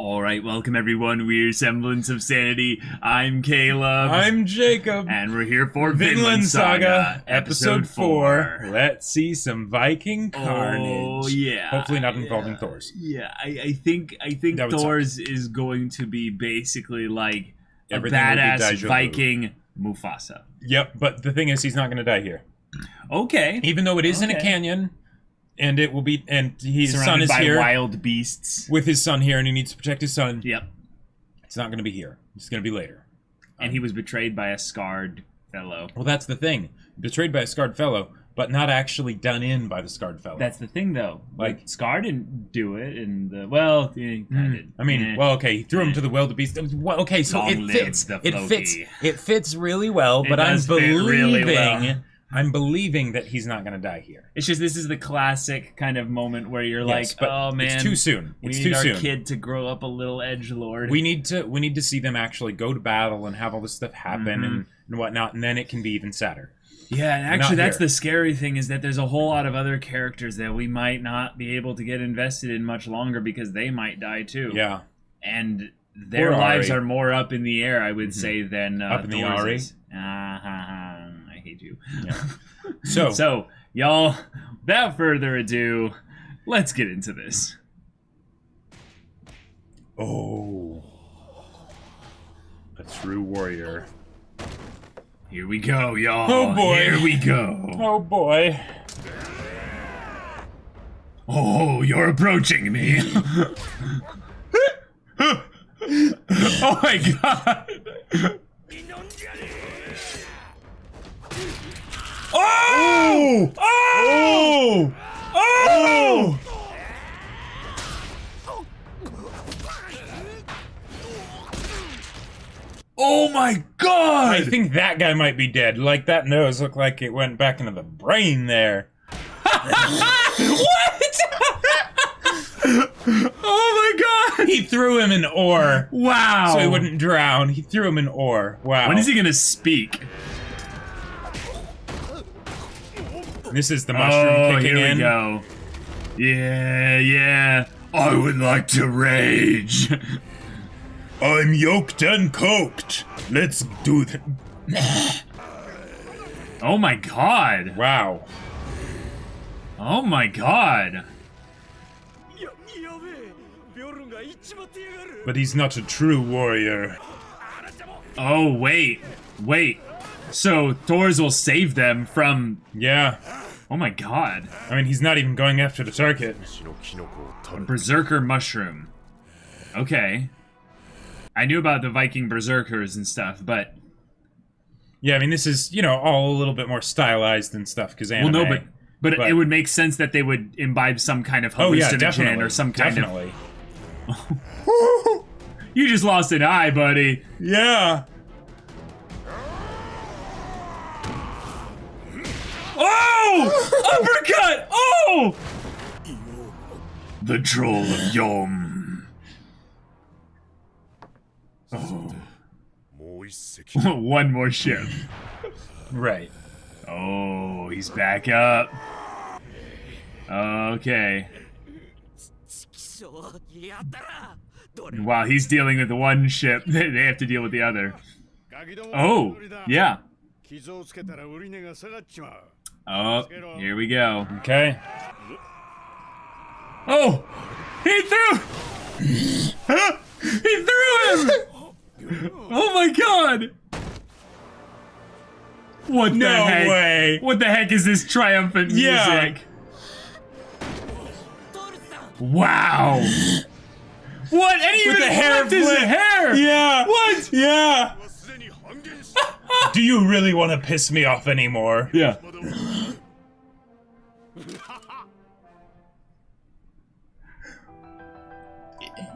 All right, welcome everyone. We're Semblance of Sanity. I'm Caleb. I'm Jacob. And we're here for Vinland Saga, episode 4. Let's see some Viking carnage. Oh, yeah. Hopefully not involving Thors. Yeah, I think Thors is going to be basically like Everything a will be badass déjà vu. Viking Mufasa. Yep, but the thing is, he's not going to die here. Okay. Even though it is in a canyon, and it will be, and his son Surrounded is by here wild beasts. with his son here, and he needs to protect his son. Yep. It's not going to be here. It's going to be later. And he was betrayed by a scarred fellow. Well, that's the thing. Betrayed by a scarred fellow, but not actually done in by the scarred fellow. That's the thing, though. Like Scar didn't do it, and well, he did. I mean, well, okay, he threw him to the wildebeest. Well, okay, so Long it live fits. the It fits. Floki. It fits really well. But I'm does fit believing, really well. I'm believing that he's not going to die here. It's just this is the classic kind of moment where you're Yes, like, but oh man, it's too soon. We It's need too our soon. kid to grow up a little edgelord. We need to see them actually go to battle and have all this stuff happen and whatnot, and then it can be even sadder. Yeah, and actually Not that's here. the scary thing is that there's a whole lot of other characters that we might not be able to get invested in much longer because they might die too. Yeah. And their Poor lives Ari. are more up in the air, I would say, than Up in the Thor's Ari? is. I hate you. Yeah. So y'all, without further ado, let's get into this. oh, a true warrior. Here we go, y'all. Oh, boy. Here we go. Oh boy. Oh, you're approaching me. Oh my god. Oh! Oh! Oh! Oh my god. I think that guy might be dead. Like, that nose looked like it went back into the brain there. What? Oh my god. He threw him an oar. Wow. So he wouldn't drown. He threw him an oar. Wow. When is he gonna speak? This is the mushroom kicking here in. we go. Yeah. I would like to rage. I'm yoked and coked. Let's do that. Oh my god. Wow. Oh my god. But he's not a true warrior. Oh, wait. So Thors will save them from... Yeah. Oh my god. I mean, he's not even going after the target. A berserker mushroom. Okay. I knew about the Viking berserkers and stuff, but... Yeah, I mean, this is, all a little bit more stylized and stuff, because anime. Well, no, but it would make sense that they would imbibe some kind of Oh, yeah, hallucinogen definitely. or some kind Definitely. of... You just lost an eye, buddy. Yeah. Oh! Uppercut! Oh! The Troll of Yom. Oh. One more ship. Right. Oh, he's back up. Okay. While he's dealing with one ship, they have to deal with the other. Oh, yeah. Oh, here we go. Okay. Oh! He threw! He threw him! Oh my god! What the heck? No way. What the heck is this triumphant music? Yeah. Wow! What? And he With even the hair flipped his flip. hair! Yeah. What? Yeah. Do you really want to piss me off anymore? Yeah.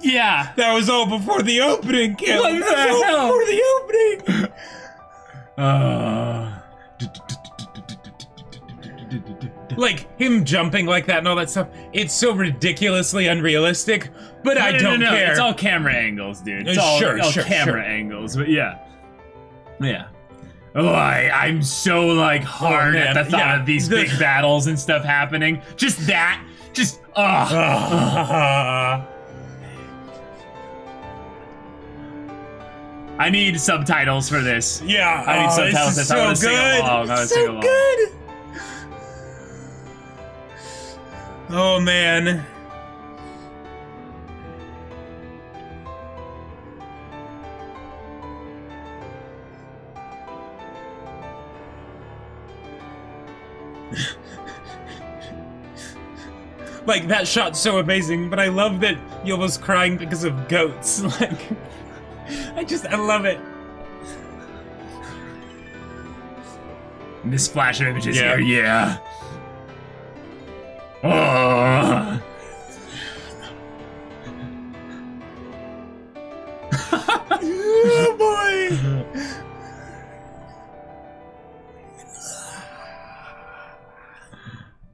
Yeah. That was all before the opening, Kim. What the That was all hell? before the opening. Like, him jumping like that and all that stuff, it's so ridiculously unrealistic, but I don't care. It's all camera angles, dude. It's all, Sure, all sure, camera sure. angles, but yeah. Yeah. Oh, I'm so, like, hard man. at the thought Yeah, of these big battles and stuff happening. Just that. Just, I need subtitles for this. Yeah, I need subtitles. this is I wanna so sing good. along. I wanna It's sing so along. good. Oh man. Like, that shot's so amazing, but I love that Yobo's crying because of goats. Like, I love it. This flash of images Yeah. here, yeah. Oh. Oh boy.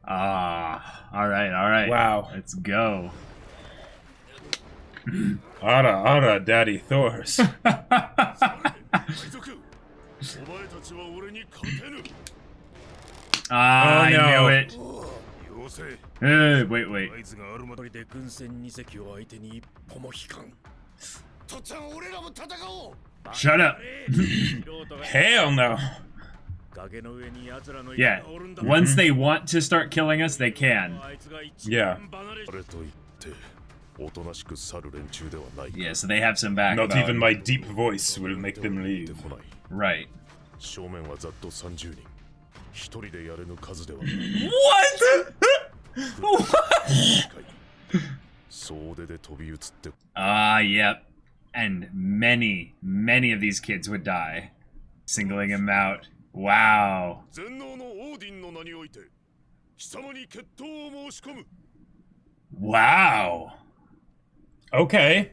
All right. Wow. Let's go. Ara, Daddy Thors. I no. knew it. Wait. Shut up. Hell no. Yeah. Once they want to start killing us, they can. Yeah. Yeah, so they have some backbone. Not even my deep voice will make them leave. Right. Yep. And many of these kids would die. Singling him out. Wow. Wow. Okay.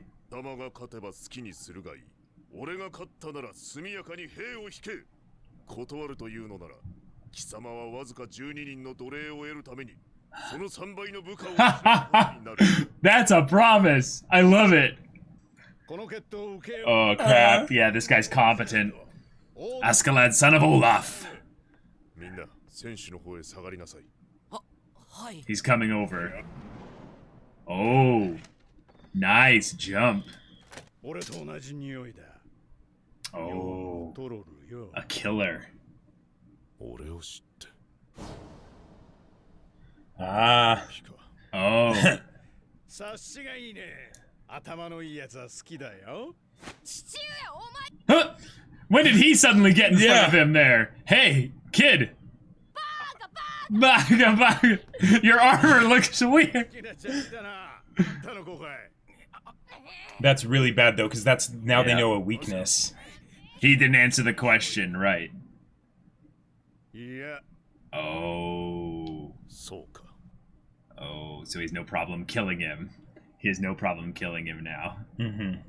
That's a promise. I love it. Oh crap. Yeah, this guy's competent. Askeladd, son of Olaf. He's coming over. Oh. Nice jump. Oh. A killer. Ah. Oh. Huh? When did he suddenly get in front of him there? Hey, kid. Baga. Your armor looks weird. That's really bad though, because that's now they know a weakness. He didn't answer the question, right? Oh. Oh, so he's no problem killing him. He has no problem killing him now. Mm-hmm.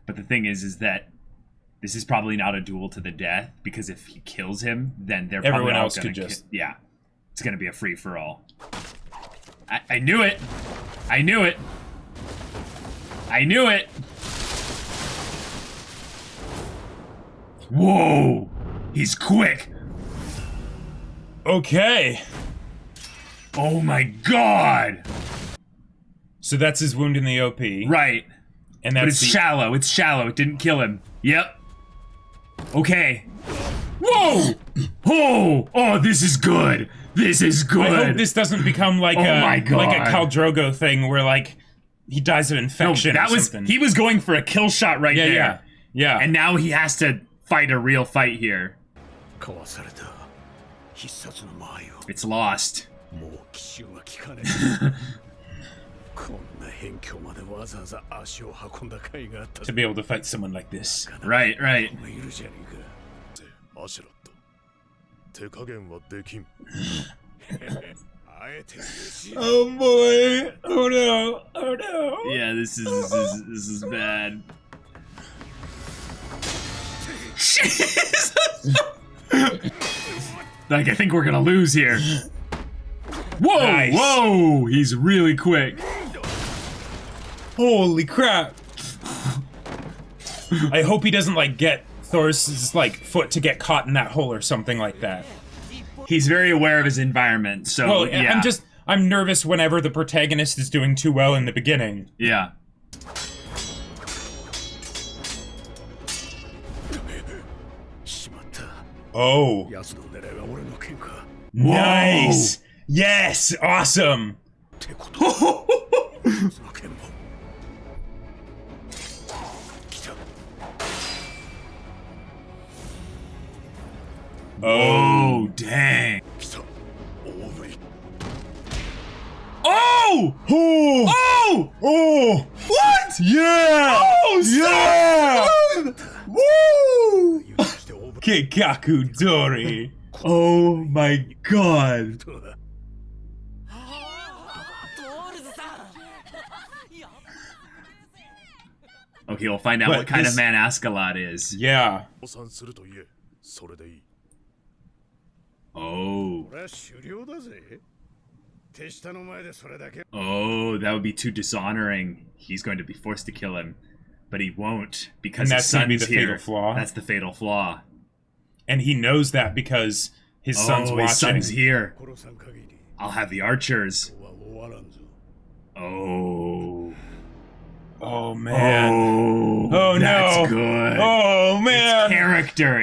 But the thing is that this is probably not a duel to the death, because if he kills him, then they're probably Everyone all else gonna could just... yeah. It's gonna be a free-for-all. I knew it! I knew it! I knew it! Whoa! He's quick! Okay. Oh my god! So that's his wound in the OP. Right. And But that's it's shallow. It's shallow. It didn't kill him. Yep. Okay. Whoa! Oh, this is good. This is good. I hope this doesn't become like my God. like a Khal Drogo thing where like he dies of infection that or was something. he was going for a kill shot right there. Yeah. And now he has to fight a real fight here. It's lost. To be able to fight someone like this. Right. Oh boy! Oh no! Oh no! Yeah, this is bad. Jesus! Like, I think we're gonna lose here. Whoa! Nice. Whoa! He's really quick. Holy crap! I hope he doesn't like get Thors' like foot to get caught in that hole or something like that. He's very aware of his environment, so Well, yeah. I'm nervous whenever the protagonist is doing too well in the beginning. Yeah. Oh. 奴の狙いは俺の剣か。 Nice. Yes. Awesome. ってことは奴の剣も来た。 Oh, dang. 来た。大振り。 Oh! Oh. Oh! Oh. What? Yeah. Oh, Yeah. Woo. 油断して大振 Kikaku Dori. Oh my god. りとだ。 Okay, we'll find out What, what kind this- of man Askeladd is. Yeah. 降参すると言え。それでいい。 Oh. 俺は狩猟だぜ。手下の前でそれだけ。 Oh, that would be too dishonoring. He's going to be forced to kill him. But he won't, because And his that's gonna be son's the here. fatal flaw? That's the fatal flaw. And he knows that because his son's Oh, watching. his son's here. 殺さん限り I'll have the archers. は終わらんぞ。 Oh. Oh man. Oh, Oh, that's no. good. Oh It's man. character.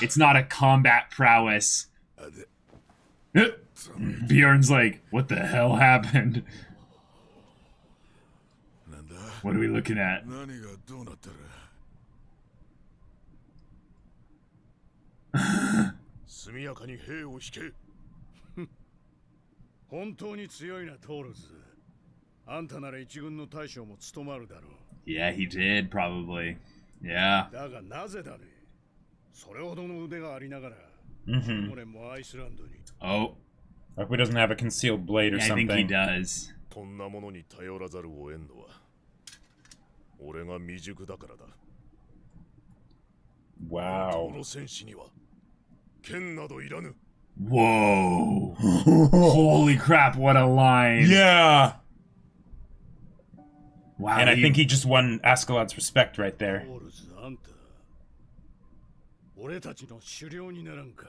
It's not a combat prowess. あで、 Bjorn's like, what the hell happened? なんだ What are we looking at? 何がどうなったら速やかに兵を引け。本当に強いな、トールズ。あんたなら一軍の大将も務まるだろう。 Yeah, he did, probably. Yeah. だがなぜだね。それほどの腕がありながら、 Mm-hmm. 俺もアイスランドに。 Oh, I hope he doesn't have a concealed blade or I think he something. does. こんなものに頼らざるを得んのは、俺が未熟だからだ。 Wow. この戦士には、剣などいらぬ。 Whoa. Holy crap, what a line. Yeah. Wow. And I think he just won Askeladd's respect right there. トールズ、あんた、俺たちの狩猟にならんか。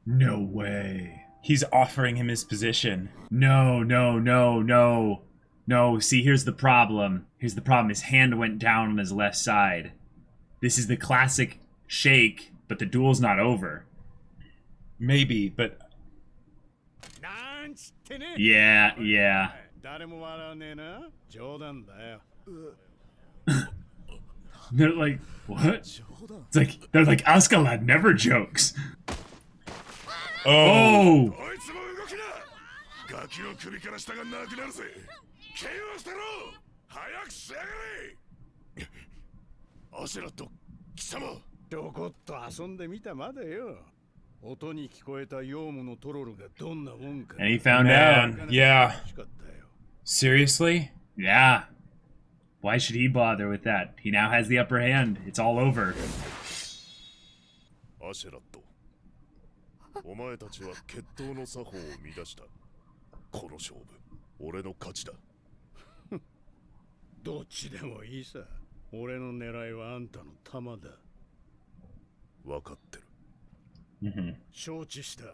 No way. He's offering him his position. No, no, no, no. No, see, here's the problem. Here's the problem. His hand went down on his left side. This is the classic shake, but the duel's not over. Maybe, but なんつってね。 Yeah, yeah. 誰も笑わねえな。冗談だよ。 They're like, what? 冗談。 It's like, they're like, Askeladd never jokes. oh, Oh! あいつも動きな。ガキの首から下がなくなるぜ。剣を捨てろ。早くしやがれ。アシェラット、貴様。ちょこっと遊んでみたまでよ。音に聞こえたヨウムのトロルがどんなもんか。 And he found out. man, yeah. 欲しかったよ。 Seriously? Yeah. Why should he bother with that? He now has the upper hand. It's all over. アシェラット、お前たちは決闘の作法を乱した。この勝負、俺の勝ちだ。どっちでもいいさ。俺の狙いはあんたの弾だ。分かってる。 Mm-hmm. 承知した。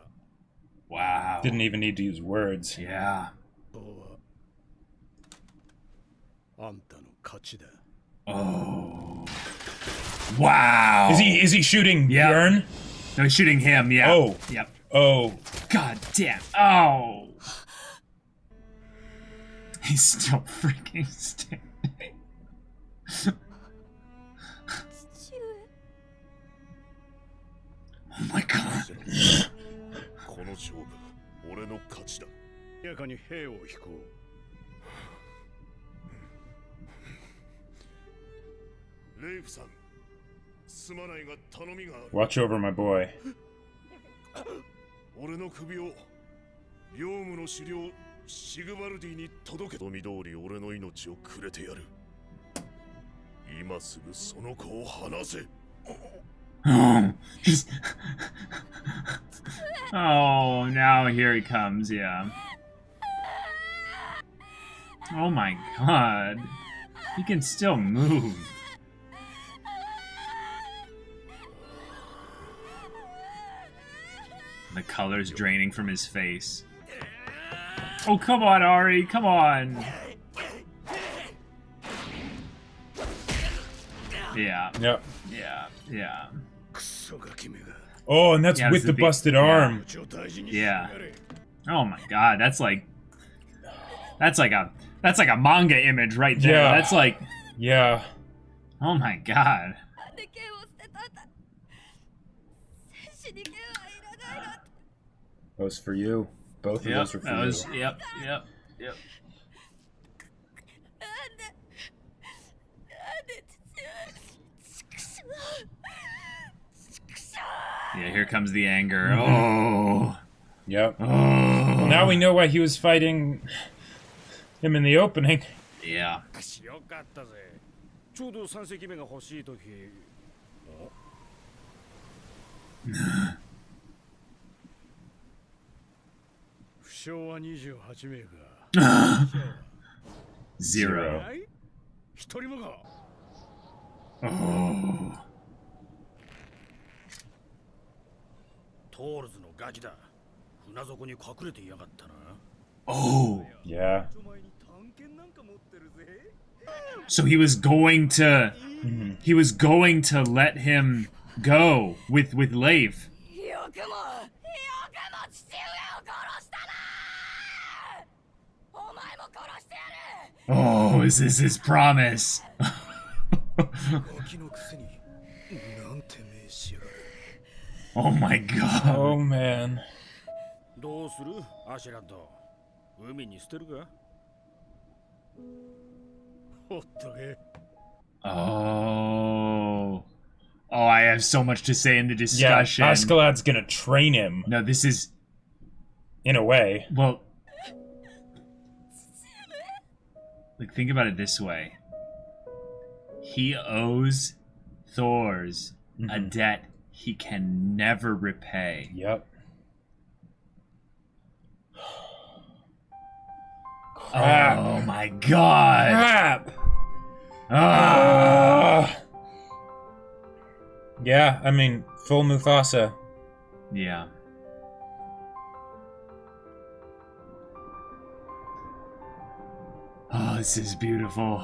Wow. Didn't even need to use words. Yeah. そうはあんたの勝ちだ。 Oh. Wow. Is he shooting Yeah. Bjorn? No, he's shooting him, yeah. Oh. Yep. Oh. God damn. Oh. He's still freaking standing. Oh my god. この勝負、俺の勝ちだ。やかに兵を引こう。レイフさん、すまないが頼みがある。 Watch over my boy. 俺の首をヨウムの狩猟シグバルディに届け。富通り俺の命をくれてやる。今すぐその子を離せ。 Oh. He's... Oh, now here he comes, yeah. Oh my god. He can still move. The color's draining from his face. Oh, come on, Ari, come on. Yeah, Yep. yeah, yeah. クソガキめが Oh, and that's Yeah, with this the is busted yeah. arm. Yeah. Oh my god, that's like a manga image right there. Yeah. That's like, Yeah. oh my god. なんで剣を捨てたんだ。戦士に剣はいらないなんて。 Those for you. Both of Yep, those were for that you. was, yep. なんで父上。畜生。畜生。 Yeah, here comes the anger. Oh. Yep. Oh. Well, now we know why he was fighting him in the opening. Yeah. よかったぜ。ちょうど3隻目が欲しいとき。負傷は28名か。 Zero. はい一人もか。 Oh. トールズのガキだ。船底に隠れていやがったな。 Oh. Yeah. お前に探検なんか持ってるぜ。 So he was going to let him go with Leif. よくも父上を殺したな。お前も殺してやる。 Oh, is this his promise? ガキのくせになんて名しやがる。 Oh my god. Oh man. どうするアシュラッド。海に捨てるか。ほっとけ。 Oh. Oh, I have so much to say in the Yeah, discussion. Askeladd's gonna train him, No, this is, in a way. well, like, think about it this way. He owes Thors a debt he can never repay. Yep. Crap. Oh my god. Crap! Ah. Yeah, I mean, full Mufasa. Yeah. Oh, this is beautiful.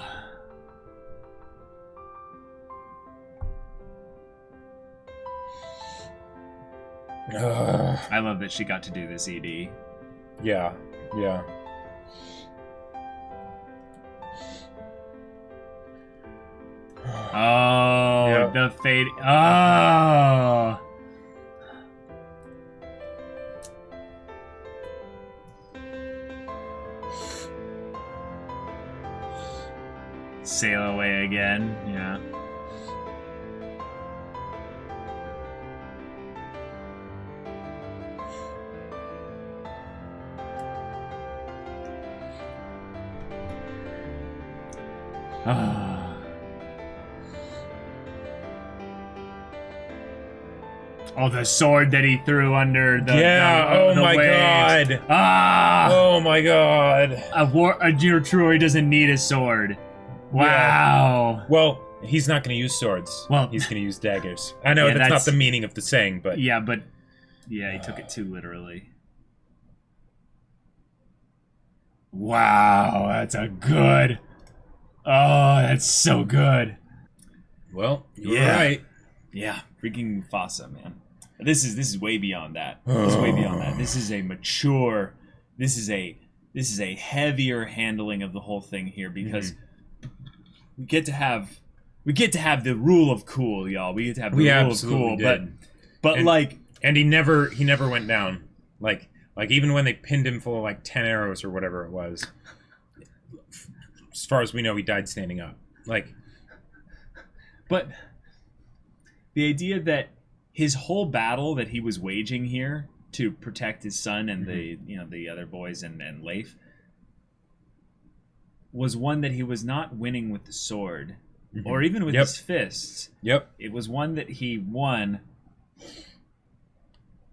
Ugh. I love that she got to do this, ED. Yeah, yeah. Oh, Yep. the fade. Oh. Sail away again. Yeah. Ah. Oh, the sword that he threw under the Yeah, the oh my waves. god. Ah! Oh my god. A Troy doesn't need a sword. Wow. Well, he's not going to use swords. Well- he's going to use daggers. I know Yeah, that's not that's- the meaning of the saying, but Yeah, but yeah, he took it too literally. Wow, that's a good. Oh, that's so good. well, you're Yeah. right. Yeah, freaking Mufasa, man. This is way beyond that. This is way beyond that. This is a mature. This is a heavier handling of the whole thing here because we get to have the rule of cool, y'all. We get to have the We rule of absolutely cool, did. but And- like. And he never went down. Like even when they pinned him full of like 10 arrows or whatever it was. As far as we know, he died standing up. Like, But the idea that his whole battle that he was waging here to protect his son and the other boys and Leif was one that he was not winning with the sword or even with Yep. his fists. yep. It was one that he won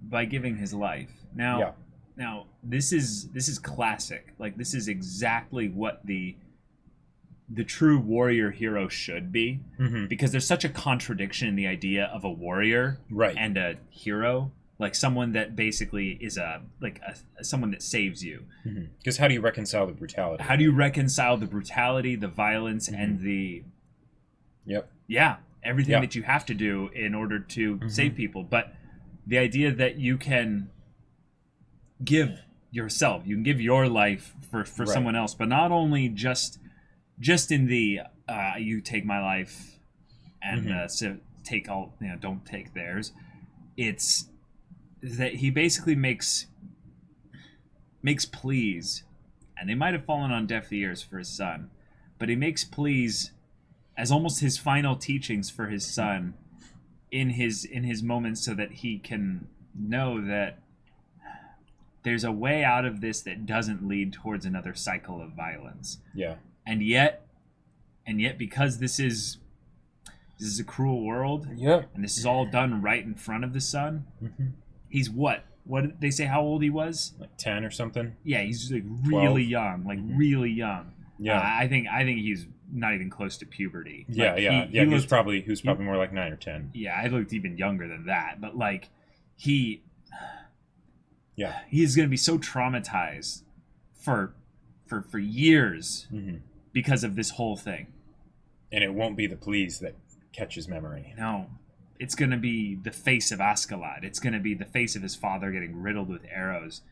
by giving his life. Yeah. Now this is classic. Like, this is exactly what the true warrior hero should be, because there's such a contradiction in the idea of a warrior Right. and a hero, like someone that basically is someone that saves you. Because how do you reconcile the brutality? How do you reconcile the brutality, the violence, and the Yep. everything Yeah. that you have to do in order to save people? But the idea that you can give yourself, you can give your life for Right. someone else, but not only just in the you take my life and so take all, don't take theirs. It's that he basically makes pleas, and they might have fallen on deaf ears for his son, but he makes pleas as almost his final teachings for his son in his moments, so that he can know that there's a way out of this that doesn't lead towards another cycle of violence. Yeah. And yet because this is a cruel world, Yeah. and this is all done right in front of the son. He's what did they say how old he was? Like 10 or something. Yeah, he's like really 12. young, really young. Yeah. I think he's not even close to puberty. Yeah, Like, yeah. he He was looked, probably more like 9 or 10. yeah, I looked even younger than that. But like he Yeah. is going to be so traumatized for years because of this whole thing. And it won't be the pleas that catch his memory. No, it's going to be the face of Askeladd. It's going to be the face of his father getting riddled with arrows.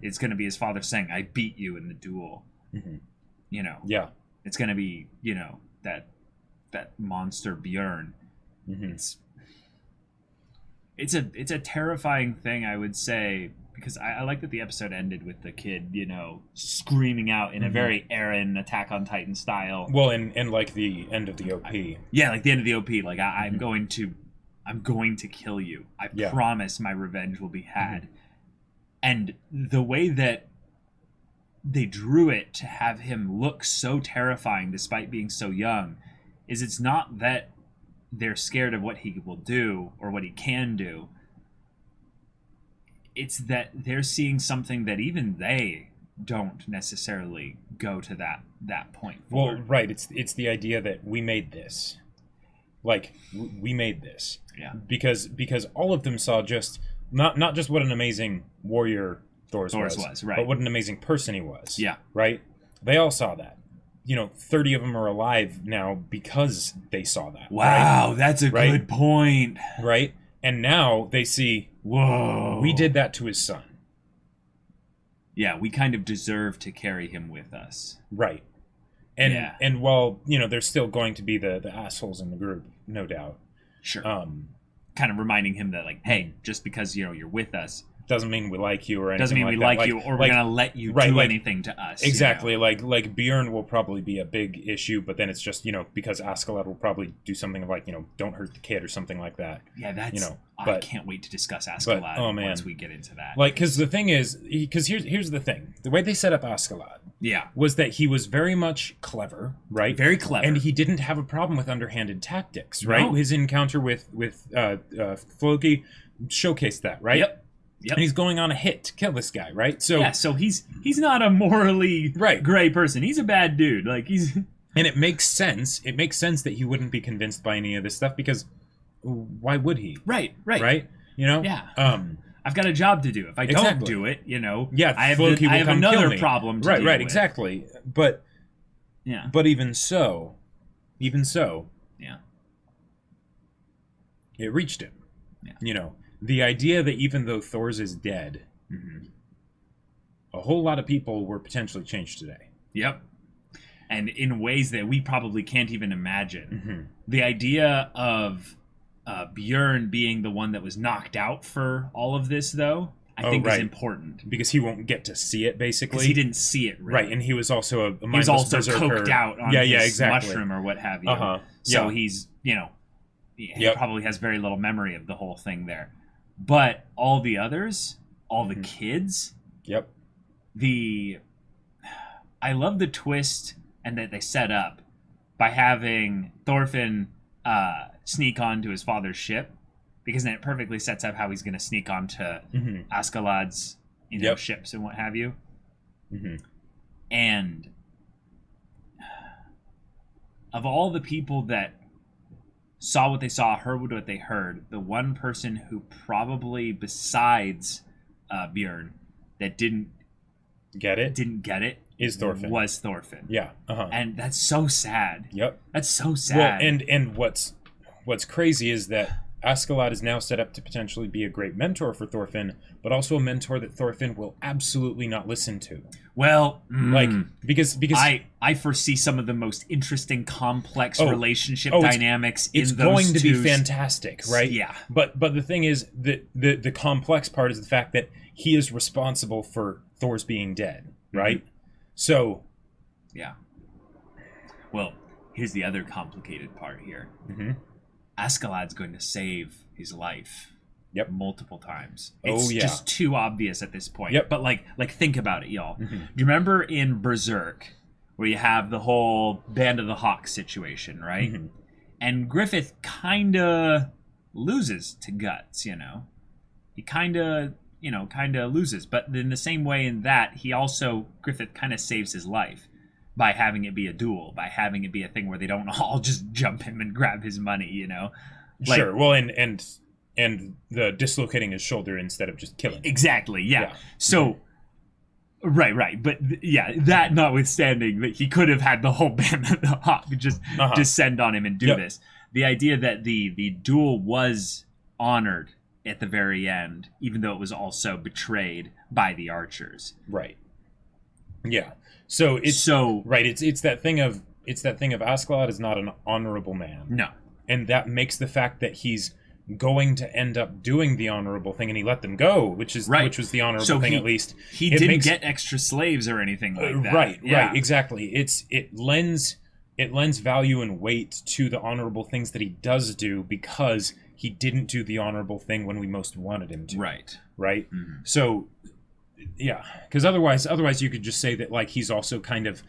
It's going to be his father saying, "I beat you in the duel." Yeah. It's going to be, that monster Björn. It's a terrifying thing, I would say, because I like that the episode ended with the kid, screaming out in a very Eren Attack on Titan style. Well, and like the end of the OP. Yeah, like the end of the OP. Like I'm going to kill you. I promise my revenge will be had. And the way that they drew it to have him look so terrifying despite being so young is, it's not that they're scared of what he will do or what he can do. It's that they're seeing something that even they don't necessarily go to that point for. Well, right. It's the idea that we made this. Like, we made this. Yeah. Because all of them saw just not just what an amazing warrior Thors was, right. but what an amazing person he was. Yeah. Right? They all saw that. 30 of them are alive now because they saw that. Wow, right? that's a good point. Right? And now they see, whoa, we did that to his son. Yeah, we kind of deserve to carry him with us. Right. And while, there's still going to be the assholes in the group, no doubt. Sure. Kind of reminding him that, like, hey, just because, you're with us, doesn't mean we like you or anything. Doesn't mean we like you, or we're gonna let you do anything to us. Exactly. Like Bjorn will probably be a big issue, but then it's just because Askeladd will probably do something like don't hurt the kid or something like that. Yeah, that's But I can't wait to discuss Askeladd once we get into that. Like, because the thing is, here's the thing: the way they set up Askeladd, was that he was very much clever, right? Very clever, and he didn't have a problem with underhanded tactics, right? No. His encounter with Floki showcased that, right? Yep. And he's going on a hit to kill this guy, right? So so he's not a morally gray person. He's a bad dude. Like he's and it makes sense. It makes sense that he wouldn't be convinced by any of this stuff, because why would he? Right. Yeah. I've got a job to do. If I don't do it, yeah, I have Floki will I have come another kill me. problem to deal with. Exactly. But even so, it reached him. Yeah. The idea that even though Thors is dead, a whole lot of people were potentially changed today. Yep. And in ways that we probably can't even imagine. The idea of Bjorn being the one that was knocked out for all of this, though, I think is important. Because he won't get to see it, basically. Because he didn't see it, really. Right, and he was also a mindless he was also berserker. coked out on his mushroom or what have you. So he's, he probably has very little memory of the whole thing there. But all the others, all the kids, I love the twist and that they set up by having Thorfinn sneak onto his father's ship, because then it perfectly sets up how he's going to sneak onto Askeladd's ships and what have you. And of all the people that saw what they saw, heard what they heard, the one person who probably, besides Bjorn, that didn't get it is Thorfinn. Was Thorfinn. Yeah. And that's so sad. Yep. That's so sad. Well, and what's crazy is that Askeladd is now set up to potentially be a great mentor for Thorfinn, but also a mentor that Thorfinn will absolutely not listen to. Well, Like, because I foresee some of the most interesting, complex relationship dynamics it's in those going to be two fantastic, right? Yeah. But the thing is, the complex part is the fact that he is responsible for Thor's being dead, right? So, yeah. Well, here's the other complicated part here. Askeladd's going to save his life. Yep. Multiple times. It's Oh, yeah. just too obvious at this point. Yep. But like think about it, y'all. Do you remember in Berserk where you have the whole Band of the Hawk situation, right? And Griffith kinda loses to Guts, you know. He kinda loses. But in the same way in that, Griffith kinda saves his life by having it be a duel, by having it be a thing where they don't all just jump him and grab his money, you know? Like, sure. Well, and the dislocating his shoulder instead of just killing him. Exactly, yeah. So, right. But, that notwithstanding, that he could have had the whole Band of the Hawk just descend on him and do this. The idea that the duel was honored at the very end, even though it was also betrayed by the archers. Right. Yeah. So it's that thing of Askeladd is not an honorable man. No. And that makes the fact that he's going to end up doing the honorable thing and he let them go, which was the honorable thing at least. He didn't get extra slaves or anything like that. Right, exactly. It lends value and weight to the honorable things that he does do because he didn't do the honorable thing when we most wanted him to. Right. Right? So yeah, because otherwise you could just say that like he's also kind of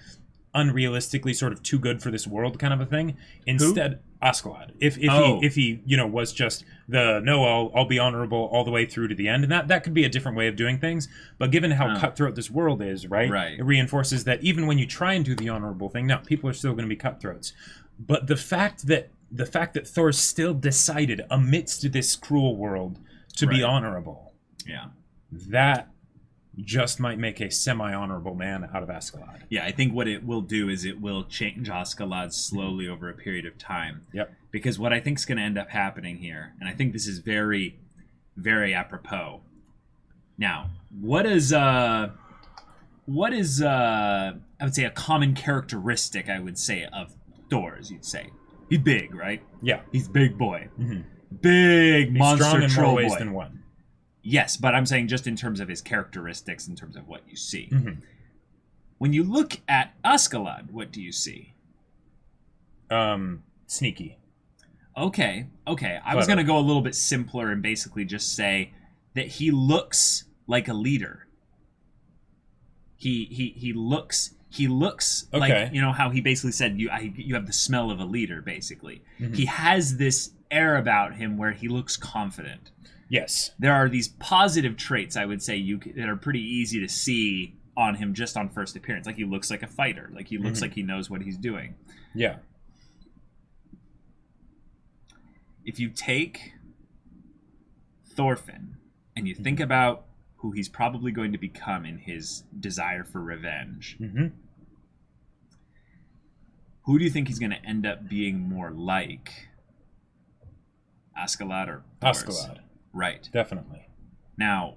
unrealistically sort of too good for this world kind of a thing. Instead, Askeladd, if he was just I'll be honorable all the way through to the end, and that could be a different way of doing things. But given how cutthroat this world is, right, it reinforces that even when you try and do the honorable thing, now people are still going to be cutthroats. But the fact that Thor still decided amidst this cruel world to be honorable, that just might make a semi-honorable man out of Askeladd. Yeah, I think what it will do is it will change Askeladd slowly over a period of time. Yep. Because what I think is going to end up happening here, and I think this is very, very apropos. Now, what is I would say a common characteristic, I would say, of Thors, you'd say. He's big, right? Yeah. He's big boy. Big He's monster strong in troll more ways boy. than one. Yes, but I'm saying just in terms of his characteristics, in terms of what you see. When you look at Askeladd, what do you see? Sneaky. Okay. I was going to go a little bit simpler and basically just say that he looks like a leader. He looks like, you know how he basically said you have the smell of a leader, basically. He has this air about him where he looks confident. Yes. There are these positive traits, I would say, that are pretty easy to see on him just on first appearance. Like he looks like a fighter. Like he looks like he knows what he's doing. Yeah. If you take Thorfinn and you think about who he's probably going to become in his desire for revenge, who do you think he's going to end up being more like? Askeladd or Thors? Askeladd. Right. Definitely. Now,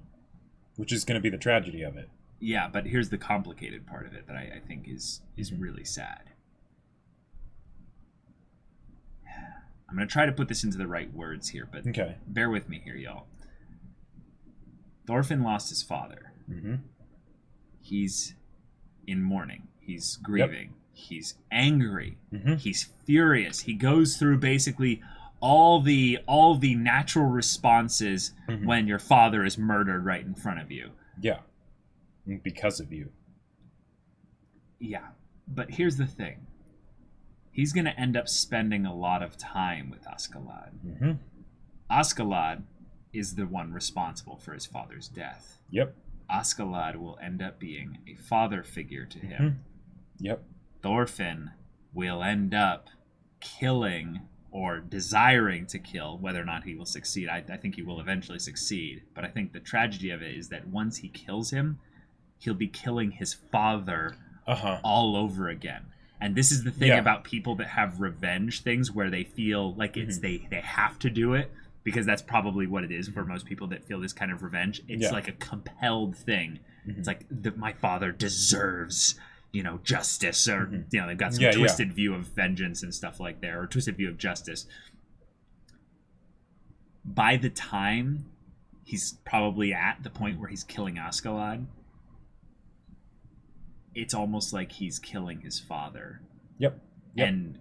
which is going to be the tragedy of it. Yeah, but here's the complicated part of it that I think is really sad. I'm going to try to put this into the right words here, but bear with me here, y'all. Thorfinn lost his father. He's in mourning. He's grieving. He's angry. He's furious. He goes through basically all the natural responses when your father is murdered right in front of you. Yeah. Because of you. Yeah. But here's the thing. He's going to end up spending a lot of time with Askeladd. Askeladd is the one responsible for his father's death. Yep. Askeladd will end up being a father figure to him. Yep. Thorfinn will end up killing or desiring to kill, whether or not he will succeed. I think he will eventually succeed. But I think the tragedy of it is that once he kills him, he'll be killing his father all over again. And this is the thing about people that have revenge things where they feel like it's they have to do it. because that's probably what it is for most people that feel this kind of revenge. It's like a compelled thing. It's like my father deserves, justice, or they've got some twisted view of vengeance and stuff like that, or twisted view of justice. By the time he's probably at the point where he's killing Askeladd, it's almost like he's killing his father. Yep. And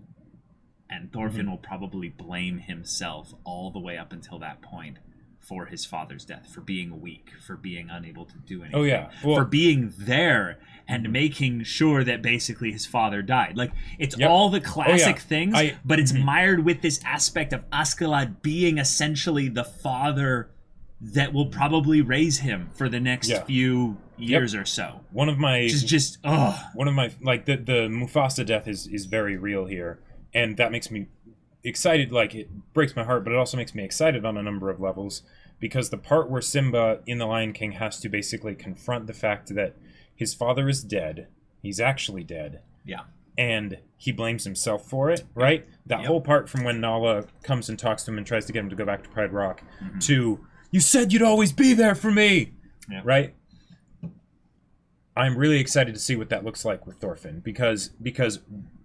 Thorfinn will probably blame himself all the way up until that point for his father's death, for being weak, for being unable to do anything. Oh, yeah. Well, for being there and making sure that basically his father died. Like, it's all the classic things, but it's mired with this aspect of Askeladd being essentially the father that will probably raise him for the next few years or so. One of my... One of my... Like, the Mufasa death is very real here. And that makes me excited. Like, it breaks my heart, but it also makes me excited on a number of levels. Because the part where Simba in The Lion King has to basically confront the fact that his father is dead. He's actually dead. Yeah. And he blames himself for it, right? That whole part from when Nala comes and talks to him and tries to get him to go back to Pride Rock to... You said you'd always be there for me, right? I'm really excited to see what that looks like with Thorfinn because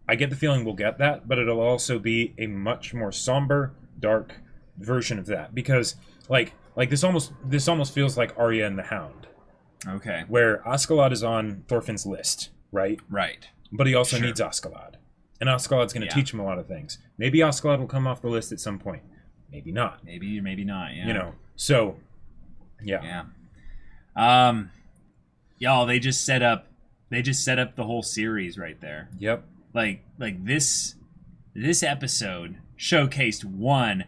I get the feeling we'll get that, but it'll also be a much more somber, dark version of that because like this almost feels like Arya and the Hound. Okay. Where Askeladd is on Thorfinn's list, right? Right. But he also needs Askeladd. And Askeladd's going to teach him a lot of things. Maybe Askeladd will come off the list at some point. Maybe not. Maybe not, yeah. So, yeah. Y'all, they just set up the whole series right there. Yep. Like this episode showcased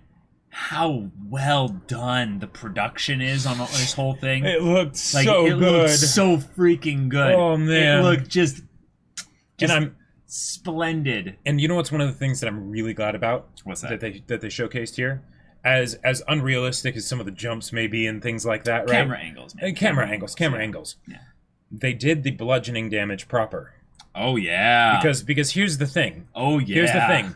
how well done the production is on this whole thing. It looked like, so it good. Looked so freaking good. Oh man. It looked just and I'm splendid. And you know what's one of the things that I'm really glad about? What's that? That they showcased here? As unrealistic as some of the jumps may be and things like that, right? Camera angles, man. Camera angles. Yeah. They did the bludgeoning damage proper. Oh yeah. Because here's the thing. Oh yeah. Here's the thing.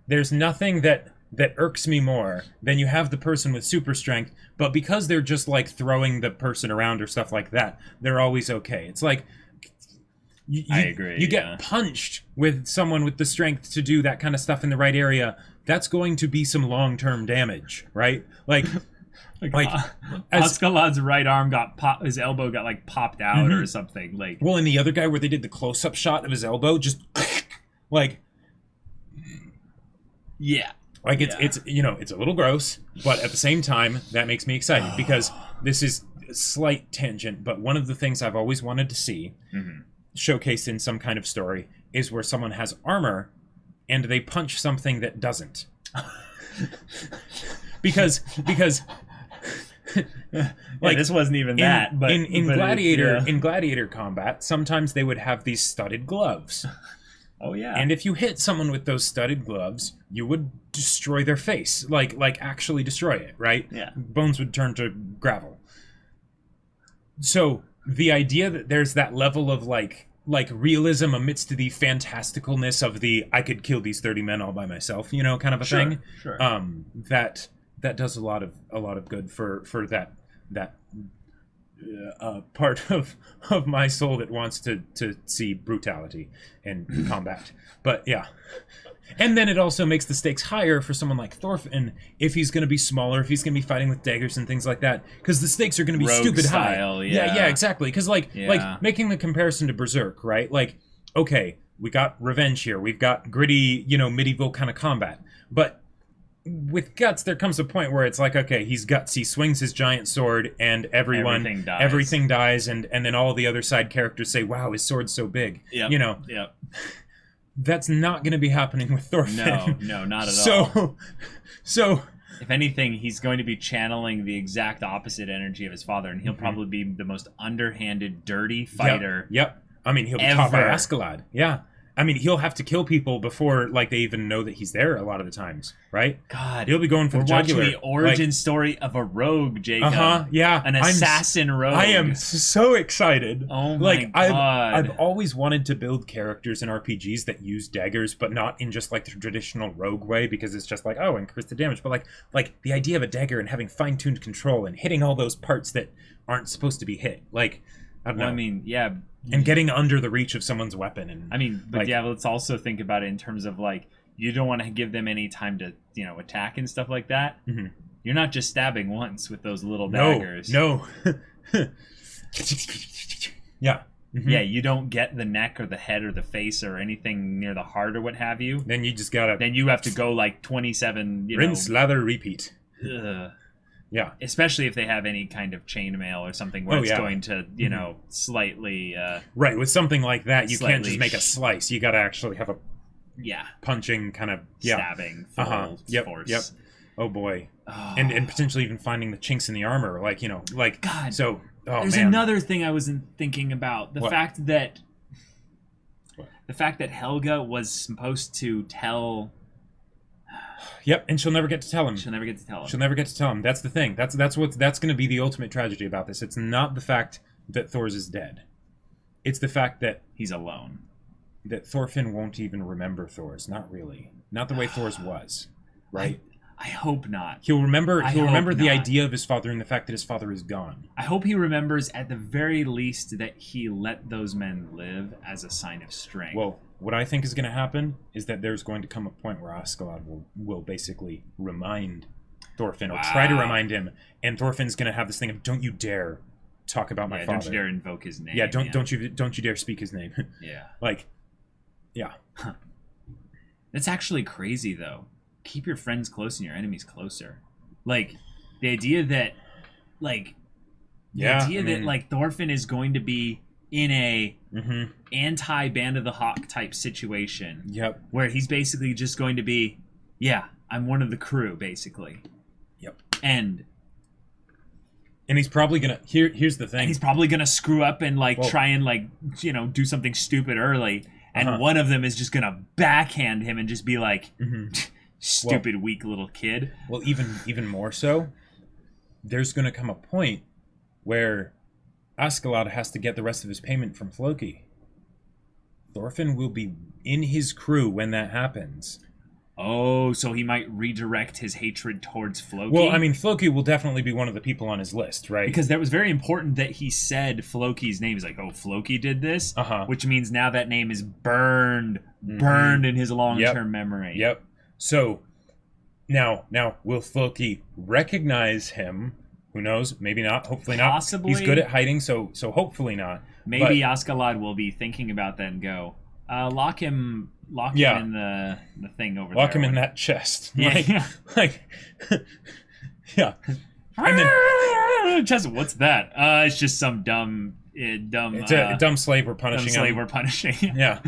There's nothing that irks me more than you have the person with super strength, but because they're just like throwing the person around or stuff like that, they're always okay. It's like I agree. You get punched with someone with the strength to do that kind of stuff in the right area. That's going to be some long-term damage, right? Like Askeladd's right arm his elbow got like popped out or something. Like, well, and the other guy where they did the close-up shot of his elbow, just like, like it's it's a little gross, but at the same time that makes me excited because this is a slight tangent, but one of the things I've always wanted to see showcased in some kind of story is where someone has armor and they punch something that doesn't. because like this wasn't even that, but in gladiator combat, sometimes they would have these studded gloves. Oh yeah. And if you hit someone with those studded gloves, you would destroy their face, like actually destroy it, right? Yeah. Bones would turn to gravel. So the idea that there's that level of like realism amidst the fantasticalness of the I could kill these 30 men all by myself, kind of a thing. Sure. That does a lot of good for that part of my soul that wants to see brutality and combat. But yeah. And then it also makes the stakes higher for someone like Thorfinn if he's going to be smaller, if he's going to be fighting with daggers and things like that, because the stakes are going to be Rogue stupid style, high. Yeah, exactly. Because like making the comparison to Berserk, right? Like, okay, we got revenge here, we've got gritty, medieval kind of combat, but with Guts, there comes a point where it's like, okay, he's Guts, he swings his giant sword, and everything dies, and then all the other side characters say, wow, his sword's so big. Yep. That's not going to be happening with Thorfinn. No, not at all. So, if anything, he's going to be channeling the exact opposite energy of his father, and he'll probably be the most underhanded, dirty fighter. Yep. I mean, he'll be taught by Askeladd. Yeah. I mean, he'll have to kill people before like they even know that he's there a lot of the times, right? God, he'll be going for we're the jugular. watching the origin story of a rogue, Jacob. Yeah, an assassin rogue. I am so excited. Oh my God. I've always wanted to build characters in RPGs that use daggers, but not in just like the traditional rogue way, because it's just like, oh, increase the damage. But like the idea of a dagger and having fine-tuned control and hitting all those parts that aren't supposed to be hit. Like, I don't know. I mean, yeah. And getting under the reach of someone's weapon. And I mean, but like, yeah, let's also think about it in terms of like, you don't want to give them any time to, attack and stuff like that. Mm-hmm. You're not just stabbing once with those little daggers. No. Yeah. Mm-hmm. Yeah, you don't get the neck or the head or the face or anything near the heart or what have you. Then you just gotta... Then you have to go like 27, rinse, lather, repeat. Ugh. Yeah. Especially if they have any kind of chainmail or something where it's going to, slightly... right, with something like that, you can't just make a slice. You gotta actually have a punching kind of... Stabbing full force. Yep. Oh, boy. Oh. And potentially even finding the chinks in the armor. Like, God. So... Oh, there's another thing I was thinking about. The fact that... What? The fact that Helga was supposed to tell... Yep, and she'll never get to tell him. She'll never get to tell him. She'll never get to tell him. That's the thing. That's going to be the ultimate tragedy about this. It's not the fact that Thors is dead. It's the fact that he's alone. That Thorfinn won't even remember Thors. Not really. Not the way Thors was. Right? I hope not. He'll remember the idea of his father and the fact that his father is gone. I hope he remembers at the very least that he let those men live as a sign of strength. Well, what I think is going to happen is that there's going to come a point where Askeladd will basically remind Thorfinn, or try to remind him, and Thorfinn's going to have this thing of, don't you dare talk about my father. Don't you dare invoke his name. Yeah, don't you dare speak his name. Yeah. Yeah. Huh. That's actually crazy, though. Keep your friends close and your enemies closer. Like, the idea that, Thorfinn is going to be in a anti-Band of the Hawk type situation. Yep. Where he's basically just going to be, I'm one of the crew, basically. Yep. And he's probably gonna. Here's the thing. He's probably gonna screw up and try and do something stupid early, and one of them is just gonna backhand him and just be like, stupid, weak little kid. Well, even more so, there's gonna come a point where Askeladd has to get the rest of his payment from Floki. Thorfinn will be in his crew when that happens. Oh, so he might redirect his hatred towards Floki? Well, I mean, Floki will definitely be one of the people on his list, right? Because that was very important that he said Floki's name. He's like, oh, Floki did this? Which means now that name is burned in his long-term memory. Yep. So, now, will Floki recognize him? Who knows? Maybe not. Hopefully not. Possibly. He's good at hiding, so hopefully not. Maybe Askeladd will be thinking about that and go, lock him in the thing over there. Lock him in that chest. Yeah. Yeah. And then, chest, what's that? It's just some dumb... It's a dumb slave we're punishing. Yeah.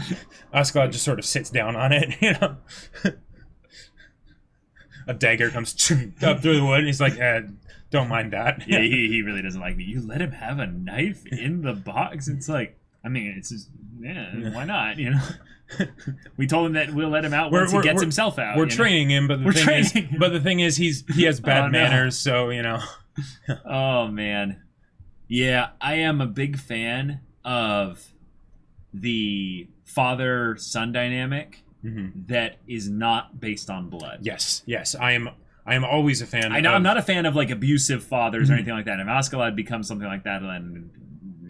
Askeladd just sort of sits down on it, A dagger comes up through the wood, and he's like, don't mind that. Yeah, he really doesn't like me. You let him have a knife in the box? It's like, I mean, it's just, why not, We told him that we'll let him out once he gets himself out. We're training him, but the thing is he has bad manners, so, Oh, man. Yeah, I am a big fan of the father-son dynamic that is not based on blood. Yes, I am always a fan. I'm not a fan of abusive fathers or anything like that. If Askeladd becomes something like that, then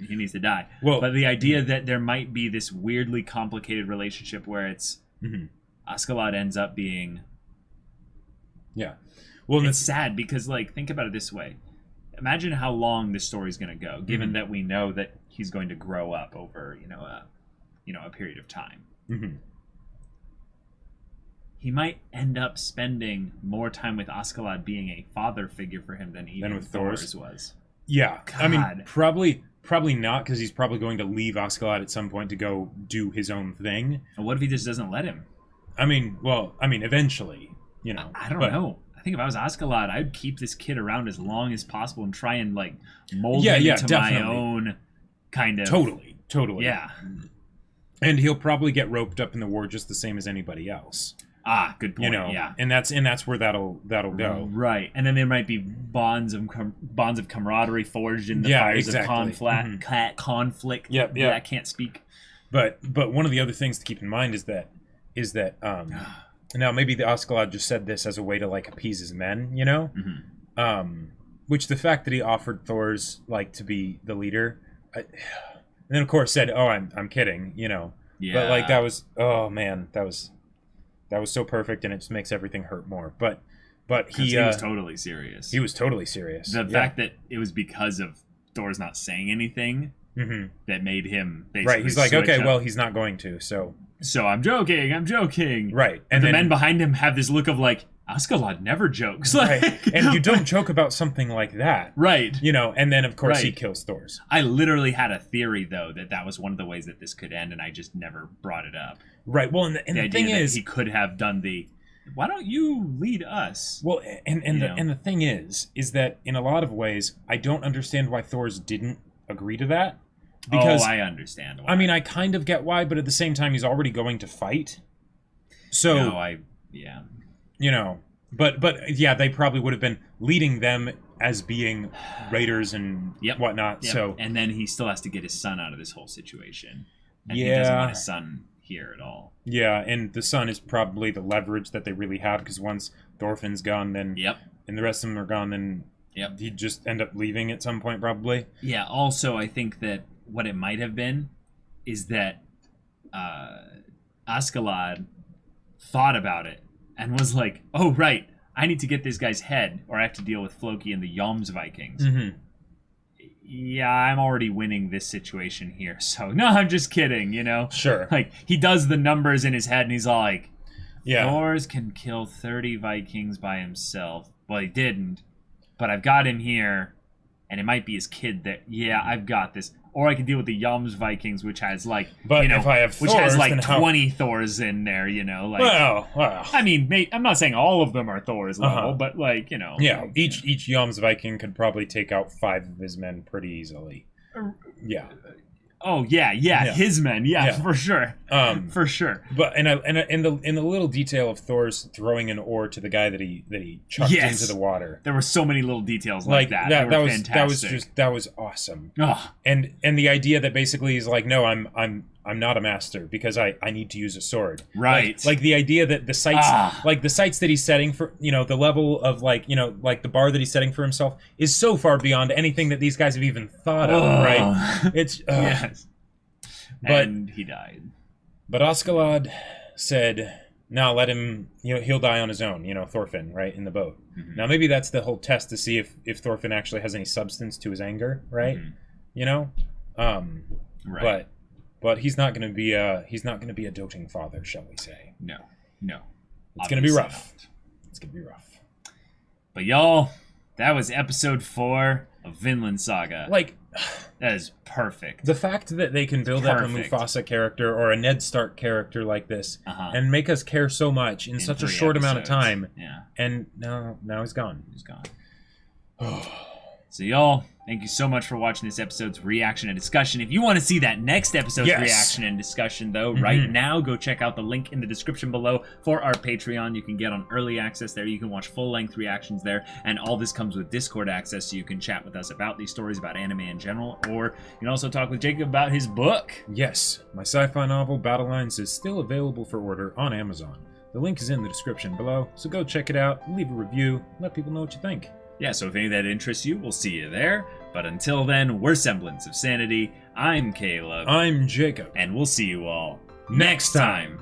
he needs to die. Well, but the idea that there might be this weirdly complicated relationship where it's Askeladd ends up being... Yeah. Well, it's sad because, think about it this way. Imagine how long this story's going to go, given that we know that he's going to grow up over, a period of time. He might end up spending more time with Askeladd being a father figure for him than even with Thors was. Yeah. God. I mean, probably not, because he's probably going to leave Askeladd at some point to go do his own thing. And what if he just doesn't let him? Eventually, I don't know. I think if I was Askeladd, I'd keep this kid around as long as possible and try and mold him into my own kind of... Totally. Yeah. And he'll probably get roped up in the war just the same as anybody else. Ah, good point. You know, yeah, and that's where that'll go. Right, and then there might be bonds of camaraderie forged in the fires of conflict. Yep. I can't speak. But one of the other things to keep in mind is that now maybe the Askeladd just said this as a way to like appease his men, you know, which the fact that he offered Thors like to be the leader, and then of course said, "Oh, I'm kidding," you know. Yeah. But like that was that was so perfect, and it just makes everything hurt more. But he was totally serious. He was totally serious. The fact that it was because of Thors not saying anything that made him basically right. He's like, okay, well, he's not going to. So I'm joking. Right. And the men behind him have this look of like, Askeladd never jokes. Right. And you don't joke about something like that. Right. You know, and then of course he kills Thors. I literally had a theory though that was one of the ways that this could end, and I just never brought it up. Right. Well, and the thing is, he could have done the, why don't you lead us? Well, and the thing is that in a lot of ways, I don't understand why Thors didn't agree to that. Because I understand why. I mean, I kind of get why, but at the same time, he's already going to fight. So you know, but yeah, they probably would have been leading them as being raiders and whatnot. Yep. So and then he still has to get his son out of this whole situation. And he doesn't want his son here at all. Yeah, and the son is probably the leverage that they really have, because once Thorfinn's gone, then and the rest of them are gone, then he'd just end up leaving at some point probably. Yeah. Also, I think that what it might have been is that Askeladd thought about it and was like, oh, right, I need to get this guy's head or I have to deal with Floki and the Jomsvikings. Yeah, I'm already winning this situation here. So, no, I'm just kidding, you know? Sure. Like, he does the numbers in his head and he's all like, Thors can kill 30 Vikings by himself. Well, he didn't, but I've got him here, and it might be his kid that, I've got this. Or I can deal with the Jomsvikings, which has like, if I have Thors, which has like 20 Thors in there, you know. Like, well. I mean, I'm not saying all of them are Thor's level, but like, you know. Yeah, each Jomsviking could probably take out 5 of his men pretty easily. Yeah. Oh yeah, his men, for sure, for sure. But in the little detail of Thor's throwing an oar to the guy that he chucked into the water, there were so many little details like that. That was awesome. And the idea that basically he's like, no, I'm not a master because I need to use a sword. Right. Like the idea that the sights the sights that he's setting for, you know, the level of like the bar that he's setting for himself is so far beyond anything that these guys have even thought of, right? It's yes. But and he died. But Askeladd said, "Now let him. You know, he'll die on his own. You know, Thorfinn, right, in the boat. Now maybe that's the whole test to see if Thorfinn actually has any substance to his anger, right? You know, right. But he's not going to be a doting father, shall we say? No. It's going to be rough. It's going to be rough. But y'all, that was episode 4 of Vinland Saga. Like, that is perfect. The fact that they can build up a Mufasa character or a Ned Stark character like this and make us care so much in such a short amount of time. Yeah. And now he's gone. He's gone. So y'all, thank you so much for watching this episode's reaction and discussion. If you want to see that next episode's reaction and discussion, though, right now, go check out the link in the description below for our Patreon. You can get on early access there. You can watch full-length reactions there. And all this comes with Discord access, so you can chat with us about these stories, about anime in general. Or you can also talk with Jacob about his book. Yes, my sci-fi novel, Battle Lines, is still available for order on Amazon. The link is in the description below, so go check it out, leave a review, let people know what you think. Yeah, so if any of that interests you, we'll see you there. But until then, we're Semblance of Sanity. I'm Caleb. I'm Jacob. And we'll see you all next time.